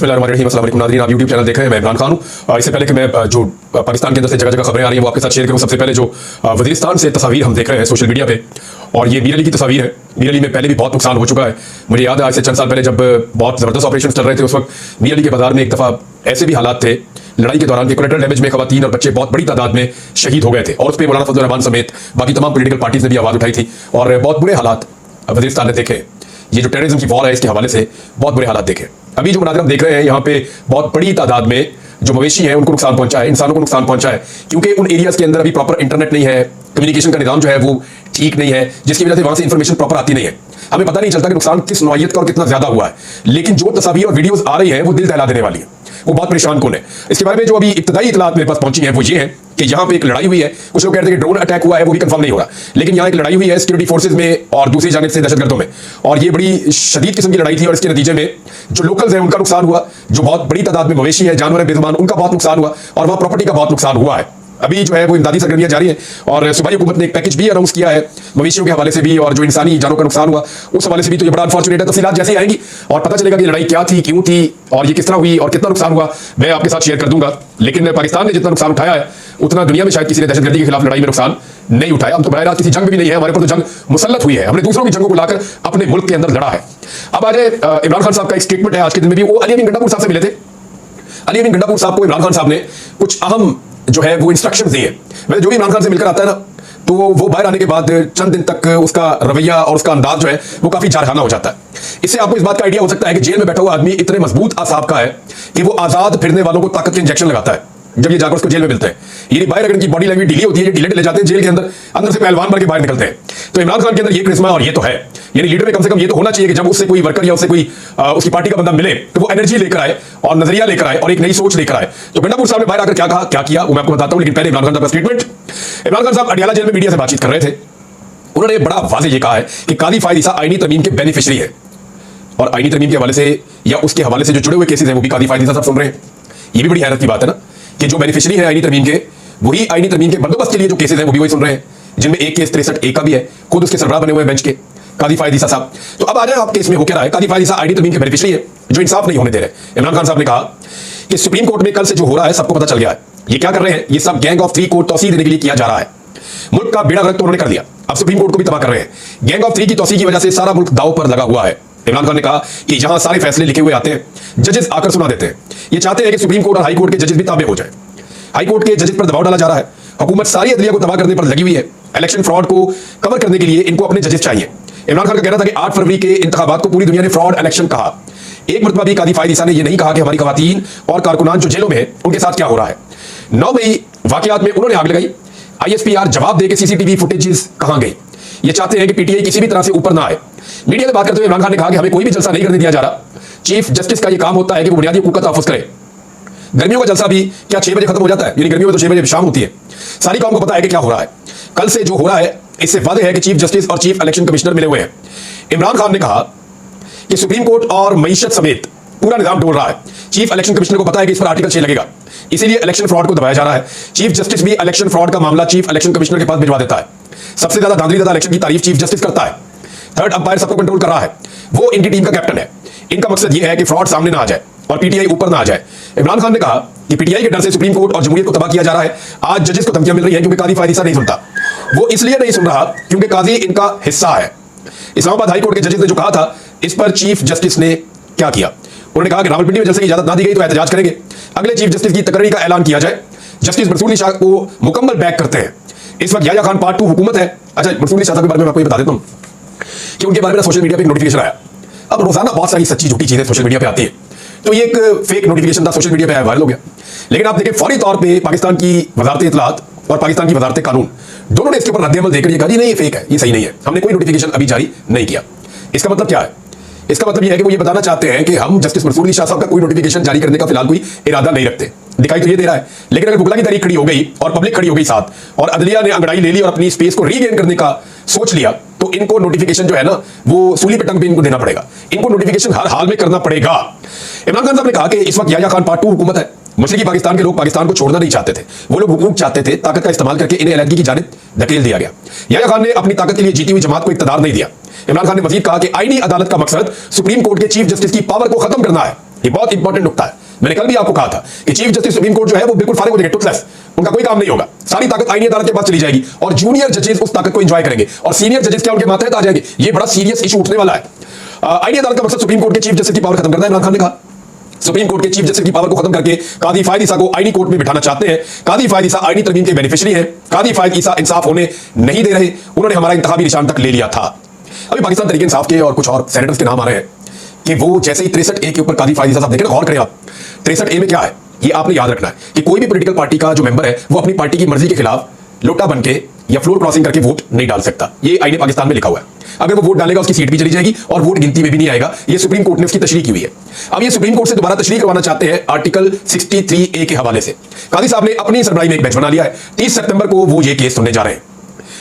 बिस्मिल्लाहिर्रहमानिर्रहीम। अस्सलाम वालेकुम नाज़रीन, आप यूट्यूब चैनल देख रहे हैं। मैं इमरान खान हूँ। इससे पहले कि मैं जो पाकिस्तान के अंदर से जगह जगह खबरें आ रही हैं वो आपके साथ शेयर करूँ, सबसे पहले जो वज़ीरिस्तान से तस्वीर हम देख रहे हैं सोशल मीडिया पे, और ये मीर अली की तस्वीर है। मीर अली में पहले भी बहुत नुकसान हो चुका है। मुझे याद है आज से चंद साल पहले जब बहुत ज़बरदस्त ऑपरेशन चल रहे थे, उस वक्त मीर अली के बाजार में एक दफ़ा ऐसे भी हालात थे लड़ाई के दौरान कि कोलेटरल डैमेज में खवातीन और बच्चे बहुत बड़ी तादाद में शहीद हो गए थे, और उस पर मौलाना फजल रहमान समेत बाकी तमाम पोलिटिकल पार्टीज ने भी आवाज़ उठाई थी, और बहुत बुरे हालात वज़ीरिस्तान ने देखे। ये जो टेररिज्म की वॉर है इसके हवाले से बहुत बुरे हालात देखे। अभी जो मुनाज़रा हम देख रहे हैं यहाँ पे बहुत बड़ी तादाद में जो मवेशी हैं उनको नुकसान पहुंचा है, इंसानों को नुकसान पहुंचा है, क्योंकि उन एरियाज के अंदर अभी प्रॉपर इंटरनेट नहीं है, कम्युनिकेशन का निज़ाम जो है वो ठीक नहीं है, जिसकी वजह से वहां से इंफॉर्मेशन प्रॉपर आती नहीं है। हमें पता नहीं चलता कि नुकसान किस नौइयत का और कितना ज्यादा हुआ है, लेकिन जो तस्वीर और वीडियोस आ रही हैं वो दिल दहला देने वाली है, वो बहुत परेशान कौन है। इसके बारे में जो अभी इब्तदाई इतलात मेरे पास पहुंची है वो ये है कि यहाँ पे एक लड़ाई हुई है। कुछ लोग कहते हैं कि ड्रोन अटैक हुआ है, वो भी कंफर्म नहीं हो रहा, लेकिन यहाँ एक लड़ाई हुई है सिक्योरिटी फोर्सेज में और दूसरी जानिब से दहशतगर्दों में, और ये बड़ी शदीद किस्म की लड़ाई थी, और इसके नतीजे में जो लोकल्स हैं उनका नुकसान हुआ, जो बहुत बड़ी तादाद में मवेशी है, जानवर है बेजुबान, उनका बहुत नुकसान हुआ, और वहाँ प्रॉपर्टी का बहुत नुकसान हुआ है। अभी जो है वो इमदादी सरगर्मियां जारी है, और सूबाई हुकूमत ने एक पैकेज भी अनाउंस किया है मवेशियों के हवाले से भी, और जो इंसानी जानों का नुकसान हुआ उस हवाले से भी। तो ये बड़ा अनफॉर्चुनेट है। तफसीलात जैसे ही आएंगी और पता चलेगा कि लड़ाई क्या थी, क्यों थी, और ये किस तरह हुई और कितना नुकसान हुआ, मैं आपके साथ शेयर कर दूंगा। लेकिन पाकिस्तान ने जितना नुकसान उठाया है उतना दुनिया में शायद किसी ने दहशतगर्दी के खिलाफ लड़ाई में नुकसान नहीं उठाया। हम तो बहरहाल किसी जंग में भी नहीं है, हमारे पर तो जंग मुसल्लत हुई है, हमने दूसरों की जंगों को लाकर अपने मुल्क के अंदर लड़ा है। अब आज इमरान खान साहब का एक स्टेटमेंट है आज के दिन में भी, वो अली अमीन गंडापुर साहब से मिले थे। अली अमीन गंडापुर साहब को इमरान खान साहब ने कुछ अहम जो है वो इंस्ट्रक्शंस दिए। वैसे जो भी इमरान खान से मिलकर आता है ना, तो वो बाहर आने के बाद चंद दिन तक उसका रवैया और उसका अंदाज जो है वो काफी जारहाना हो जाता है। इससे आपको इस बात का आइडिया हो सकता है कि जेल में बैठा हुआ आदमी इतने मजबूत आसाब का है कि वो आजाद फिरने वालों को ताकत के इंजेक्शन लगाता है जब ये जाकर उसको जेल में मिलते हैं। ये बाहर अगर इनकी बॉडी लैंग्वेज ढीली होती है, ये ढीले ढीले जाते हैं जेल के अंदर, अंदर से पहलवान बन के बाहर निकलते हैं। तो इमरान खान के अंदर ये करिश्मा और ये तो है, यानी लीडर में कम से कम ये तो होना चाहिए कि जब उससे कोई वर्कर या उससे कोई उसकी पार्टी का बंदा मिले तो वो एनर्जी लेकर आए और नजरिया लेकर आए और एक नई सोच लेकर आए। तो गंडापुर साहब ने बाहर आकर क्या कहा, क्या किया, वो मैं आपको बताता हूं। लेकिन पहले इमरान खान का स्टेटमेंट। इमरान खान साहब अडियाला जेल में मीडिया से बातचीत कर रहे थे। उन्होंने बड़ा वाज़ेह ये कहा है कि कादी फायद ईसा आईनी तरमीम के बेनिफिशियरी है, और आईनी तरमीम के हवाले से या उसके हवाले से जो जुड़े हुए केसेस हैं वो भी कादी फायद ईसा साहब सुन रहे हैं। ये भी बड़ी हैरत की बात है ना कि जो बेनिफिशियरी है आईनी तरमीम के, वही आईनी तरमीम के बंदोबस्त के लिए जो केसेस हैं वो भी वही सुन रहे हैं, जिनमें एक केस 63A का भी है, खुद उसके सरबराह बने हुए बेंच के कादी फायद ईसा साहब। तो अब आ जाए आप केस में हो क्या रहा है। कादी फायद ईसा आईनी तरमीम के बेनिफिशियरी है जो इंसाफ नहीं होने दे रहे। इमरान खान साहब ने कहा कि सुप्रीम कोर्ट में कल से जो हो रहा है सबको पता चल गया है। ये क्या कर रहे हैं, ये सब गैंग ऑफ 3 को तौसीह देने के लिए किया जा रहा है। मुल्क का बेड़ा गर्क तो उन्होंने कर दिया, अब सुप्रीम कोर्ट को भी तबाह कर रहे हैं। गैंग ऑफ 3 की तौसीह की वजह से सारा मुल्क दांव पर लगा हुआ है। इमरान खान ने कहा कि जहां सारे फैसले लिखे हुए आते हैं जजेस आकर सुना देते हैं। ये चाहते हैं कि सुप्रीम कोर्ट और हाई कोर्ट के जजेस भी ताबे हो जाए। हाई कोर्ट के जजेस पर दबाव डाला जा रहा है। हुकूमत सारी अदलिया को तबाह करने पर लगी हुई है। इलेक्शन फ्रॉड को कवर करने के लिए इनको अपने जजेस चाहिए। इमरान खान का कहना था कि 8 फरवरी के इंतखाबात को पूरी दुनिया ने फ्रॉड इलेक्शन कहा। एक मरतबा भी कादी फायद ईसा ने यह नहीं कहा कि हमारी खवातीन और कारकुनान जो जेलों में है उनके साथ क्या हो रहा है। 9 मई वाकयात में उन्होंने आग लगाई। ISPR जवाब दे के CCTV फुटेजेस कहां गई। ये चाहते हैं कि PTI किसी भी तरह से ऊपर ना आए। मीडिया से बात करते हुए इमरान खान ने कहा कि हमें कोई भी जलसा नहीं करने दिया जा रहा। चीफ जस्टिस का यह काम होता है कि वो बुनियादी हुकूक का तहफ़्फ़ुज़ करे। गर्मियों का जलसा भी क्या 6 बजे खत्म हो जाता है, यानी गर्मियों में तो 6 बजे शाम होती है। सारी कौम को पता है कि क्या हो रहा है। कल से जो हो रहा है इससे वाज़ेह है कि चीफ जस्टिस और चीफ इलेक्शन कमिश्नर मिले हुए हैं। इमरान खान ने कहा कि सुप्रीम कोर्ट और मईशत समेत पूरा निजाम डोल रहा है। चीफ इलेक्शन कमिश्नर को पता है कि इस पर आर्टिकल 6 लगेगा, इसीलिए इलेक्शन फ्रॉड को दबाया जा रहा है। चीफ जस्टिस भी इलेक्शन फ्रॉड का मामला चीफ इलेक्शन कमिश्नर के पास भिजवा देता है। सबसे ज्यादा धांधलीदार इलेक्शन की तारीफ चीफ जस्टिस करता है। थर्ड अंपायर सबको कंट्रोल कर रहा है, वो इनकी टीम का कैप्टन है। इनका मकसद यह है कि फ्रॉड सामने ना आ जाए और PTI ऊपर ना आ जाए। इमरान खान ने कहा कि PTI के डर से सुप्रीम कोर्ट और जमहूरियत को तबाह किया जा रहा है। आज जजेस को धमकियां मिल रही है क्योंकि कादी फायद ईसा नहीं सुनता। वो इसलिए नहीं सुन रहा क्योंकि काजी इनका हिस्सा है। इस्लामाबाद हाई कोर्ट के जजेस ने जो कहा था इस पर चीफ जस्टिस ने क्या किया, उन्होंने कहा कि रावलपिंडी में जलसे की इजाजत ना दी गई तो एहतजाज करेंगे। अगले चीफ जस्टिस की तकर्री का ऐलान किया जाए। जस्टिस मंसूर अली शाह को मुकम्मल बैक करते हैं। इस वक्त याह्या खान पार्ट 2 हुकूमत है। अच्छा, मंसूर अली शाह साहब के बारे में आपको ये बता देता हूँ कि उनके बारे में सोशल मीडिया पे एक नोटिफिकेशन आया। अब रोजाना बहुत सारी सच्ची झूठी चीजें सोशल मीडिया पे आती है, तो ये एक फेक नोटिफिकेशन था, सोशल मीडिया पे वायरल हो गया। लेकिन आप देखें फौरी तौर पे पाकिस्तान की वजारत इत्तलात और पाकिस्तान की वजारत कानून दोनों ने इसके ऊपर रद्द-ए-अमल देकर ये कहा नहीं ये फेक है, ये सही नहीं है, हमने कोई नोटिफिकेशन अभी जारी नहीं किया। इसका मतलब क्या है? इसका मतलब यह है कि वो ये बताना चाहते हैं कि हम जस्टिस मंसूर अली शाह साहब का कोई नोटिफिकेशन जारी करने का फिलहाल कोई इरादा नहीं रखते। दिखाई तो ये दे रहा है, लेकिन अगर बुगला की तारीख खड़ी हो गई और पब्लिक खड़ी हो गई साथ और अदलिया ने अंगड़ाई ले ली और अपनी स्पेस को रीगेन करने का सोच लिया, तो इनको नोटिफिकेशन जो है ना वो सूली पे टंग पे इनको देना पड़ेगा। इनको नोटिफिकेशन हर हाल में करना पड़ेगा। इमरान खान साहब ने कहा कि इस वक्त याह्या खान पार्ट 2 हुकूमत है। मशरकी की पाकिस्तान के लोग पाकिस्तान को छोड़ना नहीं चाहते थे, वो लोग हुकूक चाहते थे, ताकत का इस्तेमाल करके इन्हें अलहदगी की जानिब धकेल दिया गया। याह्या खान ने अपनी ताकत के लिए जीती हुई जमात को इक़्तिदार नहीं दिया। इमरान खान ने मजीद कहा कि आईनी अदालत का मकसद सुप्रीम कोर्ट के चीफ जस्टिस की पावर को खत्म करना है। ये बहुत इंपॉर्टेंट नुकता है। मैंने कल भी आपको कहा था कि चीफ जस्टिस सुप्रीम कोर्ट जो है वो बिल्कुल फारिग हो जाएंगे, टुथलेस, उनका कोई काम नहीं होगा। सारी ताकत आईनी अदालत के पास चली जाएगी और जूनियर जजेस उस ताकत को एंजॉय करेंगे और सीनियर जजेस क्या उनके माथे आ जाएंगे। ये बड़ा सीरियस इशू उठने वाला है। आईनी अदालत का मकसद सुप्रीम कोर्ट के चीफ जस्टिस की पावर खत्म करना है। इमरान खान ने कहा सुप्रीम कोर्ट के चीफ जस्टिस की पावर को खत्म करके कादी फायद ईसा को आईनी कोर्ट में बिठाना चाहते हैं। कादी फायद ईसा आईनी तरमीम के बेनिफिशियरी हैं। कादी फायद ईसा इंसाफ होने नहीं दे रहे, उन्होंने हमारा इंतखाबी निशान तक ले लिया था। अभी पाकिस्तान तहरीक इंसाफ के और कुछ और सेनेटर्स के नाम आ रहे हैं कि वो जैसे ही 63A के ऊपर कादी फायद ईसा साहब देखें, गौर करें आप, 63A में क्या है ये आपने याद रखना है कि कोई भी पॉलिटिकल पार्टी का जो मेंबर है वो अपनी पार्टी की मर्जी के खिलाफ लोटा बन के या फ्लोर क्रॉसिंग करके वोट नहीं डाल सकता। ये आईने पाकिस्तान में लिखा हुआ है। अगर वो वोट डालेगा उसकी सीट भी चली जाएगी और वोट गिनती में भी नहीं आएगा। ये सुप्रीम कोर्ट ने उसकी तशरीह की हुई है। अब ये सुप्रीम कोर्ट से दोबारा तशरीह करवाना चाहते हैं आर्टिकल 63A के हवाले से। कादी साहब ने अपनी सरबराही में एक बेंच बना लिया है। 30 सितंबर को वो ये केस सुनने जा रहे हैं।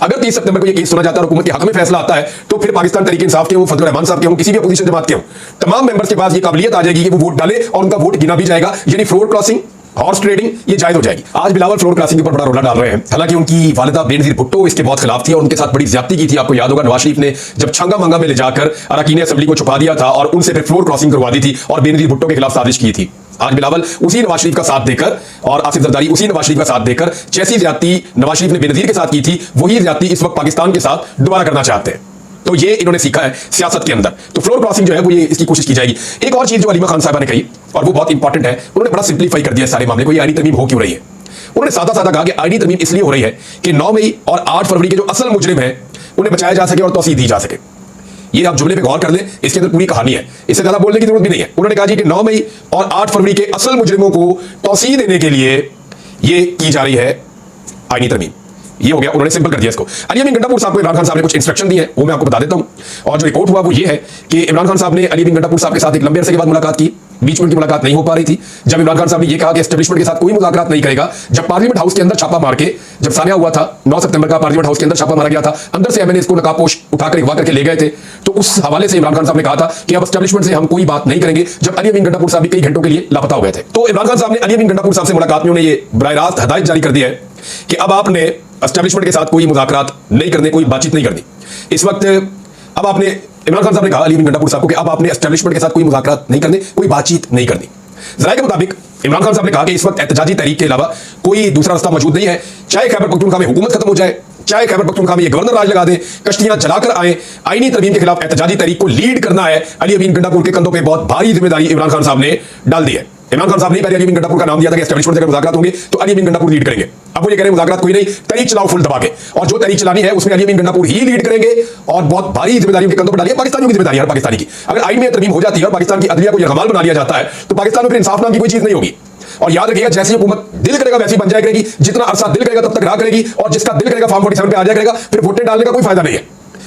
अगर 30 सितंबर को ये केस सुना जाता है और हुकूमत के हक में फैसला आता है तो फिर पाकिस्तान तहरीक इंसाफ के, वो फजल रहमान साहब के हों, किसी भी अपोजिशन जमात के हों, तमाम मेंबर्स के पास ये काबिलियत आ जाएगी कि वो वोट डाले और उनका वोट गिना भी जाएगा। यानी फ्लोर क्रॉसिंग, हॉर्स ट्रेडिंग ये जायज हो जाएगी। आज बिलावल फ्लोर क्रॉसिंग के ऊपर बड़ा रोला डाल रहे हैं। हालांकि उनकी वालिदा बेनजीर भुट्टो इसके बहुत खिलाफ थी और उनके साथ बड़ी ज्यादती की थी। आपको याद होगा नवाज शरीफ ने जब छंगा मंगा में ले जाकर अरकान असेंबली को छुपा दिया था और उनसे फिर फ्लोर क्रॉसिंग करवा दी थी और बेनजीर भुट्टो के खिलाफ साजिश की थी। आज बिलावल उसी नवाज शरीफ का साथ देकर और आसिफ जरदारी उसी नवाज शरीफ का साथ देकर जैसी ज्यादती नवाज शरीफ ने बेनजीर के साथ की थी वही ज्यादती इस वक्त पाकिस्तान के साथ दोबारा करना चाहते हैं। तो ये इन्होंने सीखा है सियासत के अंदर। तो फ्लोर क्रॉसिंग जो है वो ये इसकी कोशिश की जाएगी। एक और चीज जो अलीमा खान साहबा ने कही और वो बहुत इंपॉर्टेंट है, उन्होंने बड़ा सिंप्लीफाई कर दिया सारे मामले को। ये आईनी तरमीम हो क्यों रही है, उन्होंने सादा सादा कहा कि आईनी तरमीम इसलिए हो रही है कि 9 मई और 8 फरवरी के जो असल मुजरिम है उन्हें बचाया जा सके और तौसीह दी जा सके। ये आप जुमले पे गौर कर लें, इसके अंदर पूरी कहानी है, इससे ज्यादा बोलने की जरूरत भी नहीं है। उन्होंने कहा जी कि 9 मई और 8 फरवरी के असल मुजरिमों को तौसीह देने के लिए ये की जा रही है आईनी तरमीम। ये हो गया, उन्होंने सिंपल कर दिया इसको। अली अमीन गंडापुर साहब को इमरान खान साहब ने कुछ इंस्ट्रक्शन दी है, वो मैं आपको बता देता हूं। और जो रिपोर्ट हुआ वो ये है कि इमरान खान साहब ने अली अमीन गंडापुर साहब के साथ एक लंबे अरसे के बाद मुलाकात की। बीच में उनकी मुलाकात नहीं हो पा रही थी। जब इमरान खान साहब ने यह कहा कि एस्टेब्लिशमेंट के साथ कोई मुज़ाकरात नहीं करेगा, जब पार्लियामेंट हाउस के अंदर छापा मार के, जब सानिया हुआ था 9 सितंबर का, पार्लियामेंट हाउस के अंदर छापा मारा गया था, अंदर से एमएनए इसको नकाबपोश उठाकर अगवा करके ले गए थे, तो उस हवाले से इमरान खान साहब ने कहा था कि अब एस्टेब्लिशमेंट से हम कोई बात नहीं करेंगे, जब अली अमीन गंडापुर साहब भी कई घंटों के लिए लापता हो गए थे। तो इमरान खान साहब ने अली अमीन गंडापुर साहब से मुलाकात में उन्हें ये बराह रास्त हदायत जारी कर दी है कि अब आपने एस्टेब्लिशमेंट के साथ कोई मुज़ाकरात नहीं करने, कोई बातचीत नहीं करनी। इस वक्त अब आपने, इमरान खान साहब ने कहा अली अमीन गंडापुर साहब को कि अब आपने एस्टेब्लिशमेंट के साथ कोई मुज़ाकरात नहीं करने, कोई बातचीत नहीं करनी। ज़राए के मुताबिक इमरान खान साहब ने कहा कि इस वक्त एहतजाजी तहरीक के अलावा कोई दूसरा रास्ता मौजूद नहीं है। चाहे खैबर पख्तूनख्वा में हुकूमत खत्म हो जाए, चाहे खैबर पख्तूनख्वा में ये गवर्नर राज लगा दे, कश्तियां जलाकर आए, आईनी तरमीम के खिलाफ एहतजाजी तहरीक को लीड करना है। अली अमीन गंडापुर के कंधों पे बहुत भारी जिम्मेदारी इमरान खान साहब ने डाल दी है। इमरान खान साहब ने पहले अली अमीन गंडापुर का नाम दिया था कि एस्टेब्लिशमेंट से अगर मुज़ाकरात होंगे तो अली अमीन गंडापुर लीड करेंगे। अब वो ये कह रहे हैं मुज़ाकरात कोई नहीं, तहरीक चलाओ फुल दबा के, और जो तहरीक चलानी है उसमें अली अमीन गंडापुर ही लीड करेंगे और बहुत भारी जिम्मेदारी उनके कंधों पर डाली है। पाकिस्तानियों की जिम्मेदारी है, हर पाकिस्तानी की। अगर आईन में तरमीम हो जाती है और पाकिस्तान की अदलिया को यरगमाल बना लिया जाता है तो पाकिस्तान में फिर इंसाफ नाम की कोई चीज नहीं होगी। और याद रखिएगा, जैसी हुकूमत दिल करेगा वैसी बन जाया करेगी, जितना अरसा दिल करेगा तब तक रहा करेगी, और जिसका दिल करेगा फॉर्म 47 पे आ जाया करेगा, फिर वोटें डालने का कोई फायदा नहीं है।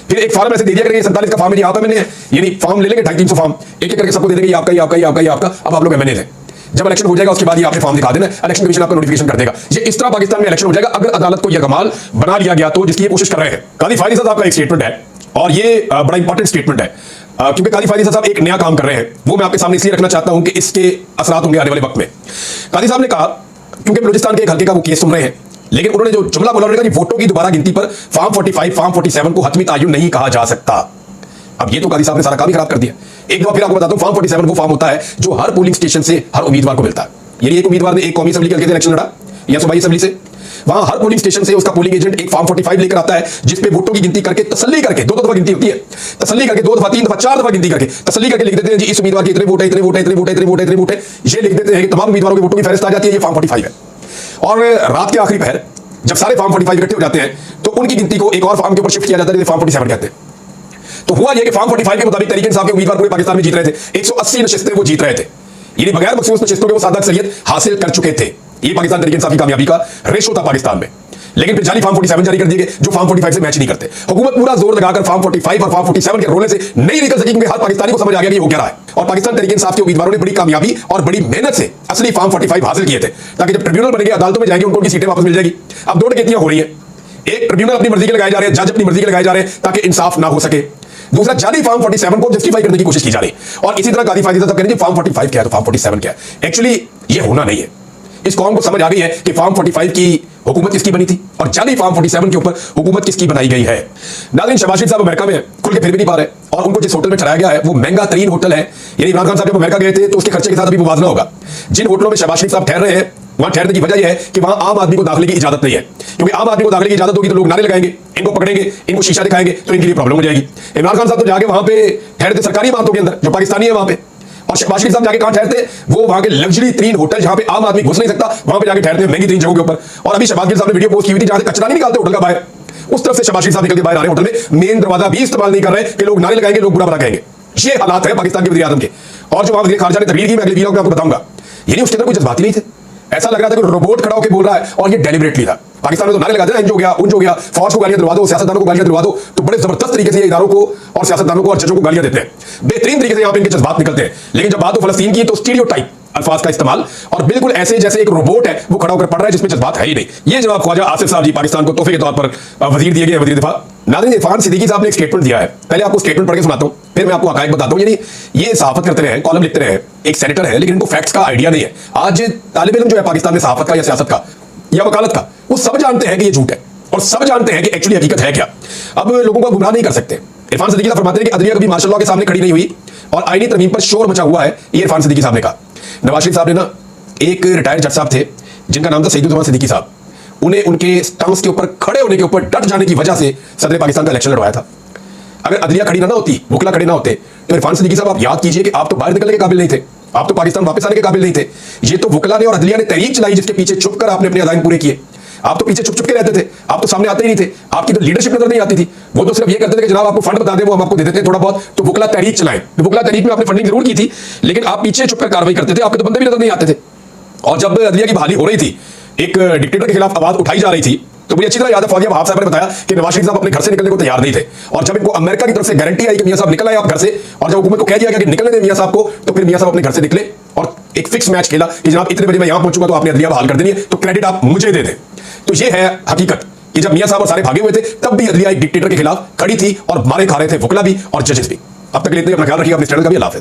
फिर एक फॉर्म ऐसे दे दिया करेंगे 47 का फॉर्म यहाँ पे मैंने है, यानी फॉर्म ले लेंगे 250-300 फॉर्म एक एक करके सबको दे देंगे, आपका ही आपका ही आपका ही आपका, अब आप लोग एमएनए हैं। जब इलेक्शन हो जाएगा उसके बाद ये आपने फॉर्म दिखा देना, इलेक्शन कमीशन आपका नोटिफिकेशन कर देगा। ये इस तरह पाकिस्तान में इलेक्शन हो जाएगा अगर अदालत को यरगमाल बना लिया गया, तो जिसकी ये कोशिश कर रहे हैं। कादी फायद साहब का एक स्टेटमेंट है और ये बड़ा इंपॉर्टेंट स्टेटमेंट है, क्योंकि कादी फायद साहब एक नया काम कर रहे हैं, वो मैं आपके सामने इसलिए रखना चाहता हूं कि इसके असरात होंगे आने वाले वक्त में। कादी साहब ने कहा, क्योंकि बलूचिस्तान के एक हल्के का वो केस सुन रहे हैं, लेकिन उन्होंने जो जुमला बोला, उन्होंने कहा कि वोटों की दोबारा गिनती पर फॉर्म 45, फॉर्म 47 को हतमी तायुन नहीं कहा जा सकता। अब ये तो कादी साहब ने सारा काम ही खराब कर दिया। एक दफा फिर आपको बताता हूं, फॉर्म 47 वो फॉर्म होता है जो हर पोलिंग स्टेशन से हर उम्मीदवार को मिलता है। यानी एक उम्मीदवार ने एक कौमी असेंबली के हल्के से इलेक्शन लड़ा या सूबाई असेंबली से, वहां हर पोलिंग स्टेशन से उसका पोलिंग एजेंट एक फॉर्म 45 लेकर आता है, जिसपे वोटों की गिनती करके तसल्ली करके, दो दफा गिनती होती है, तसल्ली करके 2 दफा 3 दफा 4 दफा गिनती करके तसल्ली करके लिख देते हैं जी इस उम्मीदवार के इतने वोट है, इतने वोट है, इतने वोट है, इतने वोट है, इतने वोट है, ये लिख देते हैं कि तमाम उम्मीदवारों के वोटों की फहरिस्त आ जाती है, ये फॉर्म 45 है। और रात के आखिरी पहर जब सारे फॉर्म 45 इकट्ठे हो जाते हैं तो उनकी गिनती को एक और फॉर्म के ऊपर शिफ्ट किया जाता है, फॉर्म 47 कहते हैं। तो हुआ यह कि फॉर्म 45 के मुताबिक तहरीक इंसाफ के उम्मीदवार पूरे पाकिस्तान में जीत रहे थे, 180 नशिस्तें वो जीत रहे थे, यानी बगैर मखसूस नशिस्तों के वो सादा अक्सरियत हासिल कर चुके थे। ये पाकिस्तान तहरीक इंसाफ की कामयाबी का रेशो था पाकिस्तान में। लेकिन फिर जाली फॉर्म 47 जारी कर दिए गए जो फॉर्म 45 से मैच नहीं करते। हुकूमत पूरा जोर लगाकर फॉर्म 45 और फॉर्म 47 के रोले से नहीं निकल सकी, क्योंकि हर पाकिस्तानी को समझ आ गया कि वो क्या रहा है। और पाकिस्तान तहरीक इंसाफ के उम्मीदवारों ने बड़ी कामयाबी और बड़ी मेहनत से असली फॉर्म 45 हासिल किए थे, ताकि जब ट्रिब्यूनल बनेंगे, अदालतों में जाएंगे, उनको उनकी सीटें वापस मिल जाएगी। अब 2 डकैतियां हो रही है, एक ट्रिब्यूनल अपनी मर्जी के लगाए जा रहे हैं, जज अपनी मर्जी के लगाए जा रहे हैं ताकि इंसाफ ना हो सके, दूसरा जाली फॉर्म 47 को जस्टिफाई करने की कोशिश की जा रही है। और इसी तरह कादी फायद साहब कह रहे हैं फॉर्म 45 क्या है तो फॉर्म 47 क्या है। एक्चुअली ये होना नहीं है। इस कौम को समझ आ गई है कि फॉर्म 45 की हुकूमत किसकी बनी थी और जाली फॉर्म 47 के ऊपर हुकूमत किसकी बनाई गई है। नाज़रीन, शहबाज शरीफ साहब अमेरिका में खुल के फिर भी नहीं पा रहे और उनको जिस होटल में ठहराया गया है वो महंगा तरीन होटल है। यानी इमरान खान साहब जब अमेरिका गए थे तो उसके खर्चे के साथ अभी मुवाजना होगा। जिन होटलों में शहबाज शरीफ साहब ठहर रहे हैं वहां ठहरने की वजह यह है कि वहां आम आदमी को दाखिले की इजाजत नहीं है, क्योंकि आम आदमी को दाखिले की इजाजत होगी तो लोग नारे लगाएंगे, इनको पकड़ेंगे, इनको शीशा दिखाएंगे तो इनके लिए प्रॉब्लम हो जाएगी। इमरान खान साहब तो जाके वहां पे ठहरते सरकारी इमारतों के अंदर जो पाकिस्तानी है वहां पे, और शहबाज शरीफ साहब जाके कहां ठहरते, वो वहां के लग्जरी तरीन होटल जहां पे आम आदमी घुस नहीं सकता वहां पे जाके ठहरते हैं महंगी तरीन जगहों के ऊपर। और अभी शहबाज शरीफ साहब ने वीडियो पोस्ट की हुई थी जहां से कचरा नहीं निकालते होटल का बाहर, उस तरफ से शहबाज शरीफ साहब निकल के बाहर आ रहे होटल में, मेन दरवाजा भी इस्तेमाल नहीं कर रहे कि लोग नारे लगाएंगे, लोग बुरा भला कहेंगे। ये हालात है पाकिस्तान के वज़ीर-ए-आज़म के। और जो वहां वज़ीर खारजा ने तकरीर की मैं अगले वीडियो में आपको बताऊंगा, यानी उसके अंदर कोई जज्बात ही नहीं थे, ऐसा लग रहा था कि रोबोट खड़ा होकर बोल रहा है और ये डेलिबरेटली था। पाकिस्तान में तो नारे लगाते हैं इंज हो गया उंज हो गया, फौज को गालियां दिलवा दो, सियासतदानों को गालियां दिलवा दो, तो बड़े जबरदस्त तरीके से ये इदारों को और सियासतदानों को और जजों को गालियां देते हैं, बेहतरीन तरीके से यहाँ पे इनके जज्बात निकलते हैं। लेकिन जब बात हो फलस्तीन की तो स्टीरियोटाइप अल्फाज का इस्तेमाल और बिल्कुल ऐसे जैसे एक रोबोट है वो खड़ा होकर पढ़ रहा है जिसमें जज्बात है ही नहीं। ये जनाब ख्वाजा आसिफ साहब जी पाकिस्तान को तोहफे के तौर पर वजीर दिए गए, वजीर दिफा। नाज़रीन, इरफान सिद्दीकी साहब ने एक स्टेटमेंट दिया है, पहले आपको स्टेटमेंट पढ़ के सुनाता हूं, फिर मैं आपको हकायक बताता हूं। यानी ये सहाफत करते रहे हैं, कॉलम लिखते रहे हैं, एक सेनेटर है लेकिन इनको फैक्ट्स का आइडिया नहीं है। आज तालिब इल्म जो है पाकिस्तान में सहाफत का या सियासत का या वकालत का, वो सब जानते हैं कि ये झूठ है और सब जानते हैं कि एक्चुअली हकीकत है क्या। अब लोगों को गुमराह नहीं कर सकते। इरफान सिद्दीकी साहब फरमाते हैं कि अदलिया कभी माशाअल्लाह के सामने खड़ी नहीं हुई और आईनी तरमीम पर शोर मचा हुआ है, ये इरफान सिद्दीकी साहब ने कहा। नवाज शरीफ साहब ने ना, एक रिटायर्ड जज साहब थे जिनका नाम था सईदुद्दौला सिद्दीकी साहब, उन्हें उनके स्टांस के ऊपर खड़े होने के ऊपर डट जाने की वजह से सदर पाकिस्तान का इलेक्शन लड़वाया था। अगर अदलिया खड़ी ना होती, वकला खड़े ना होते, तो इरफान सिद्दीकी साहब आप याद कीजिए कि आप तो बाहर निकलने के काबिल नहीं थे, आप तो पाकिस्तान वापस आने के काबिल नहीं थे। ये तो वकला ने और अदलिया ने तहरीक चलाई जिसके पीछे छुप कर आपने अपने अज़ाइम पूरे किए। आप तो पीछे छुप छुप के रहते थे, आप तो सामने आते ही नहीं थे, आपकी तो लीडरशिप नजर नहीं आती थी। वो तो सिर्फ ये करते थे कि जनाब आपको फंड बता दें, वो हम आपको दे देते हैं थोड़ा बहुत, तो वकला तहरीक चलाएं। तो वकला तहरीक में आपने फंडिंग जरूर की थी लेकिन आप पीछे छुप कर कार्रवाई करते थे, आपके तो बंदे भी नजर नहीं आते थे। और जब अदलिया की बहाली हो रही थी, एक डिक्टेटर के खिलाफ आवाज उठाई जा रही थी, तो मुझे अच्छी तरह याद है फौजिया वहाब साहब ने बताया कि नवाज शरीफ साहब अपने घर से निकलने को तैयार नहीं थे। और जब इनको अमेरिका की तरफ से गारंटी आई कि मियां साहब निकल आए आप घर से, और जब हुकूमत को कह दिया गया कि निकलने दें मियां साहब को, तो फिर मियां साहब अपने घर से निकले और एक फिक्स मैच खेला कि जनाब इतने बजे मैं यहां पहुंचूंगा तो आपने अदलिया बहाल कर देनी है, तो क्रेडिट आप मुझे दे दें। तो ये है हकीकत कि जब मियां साहब और सारे भागे हुए थे तब भी अदलिया एक डिक्टेटर के खिलाफ खड़ी थी और मारे खा रहे थे वकला भी और जजेस भी। अब तक के लिए इतना, अपना ख्याल रखिए, अपने चैनल का भी अल्लाह हाफ़िज़।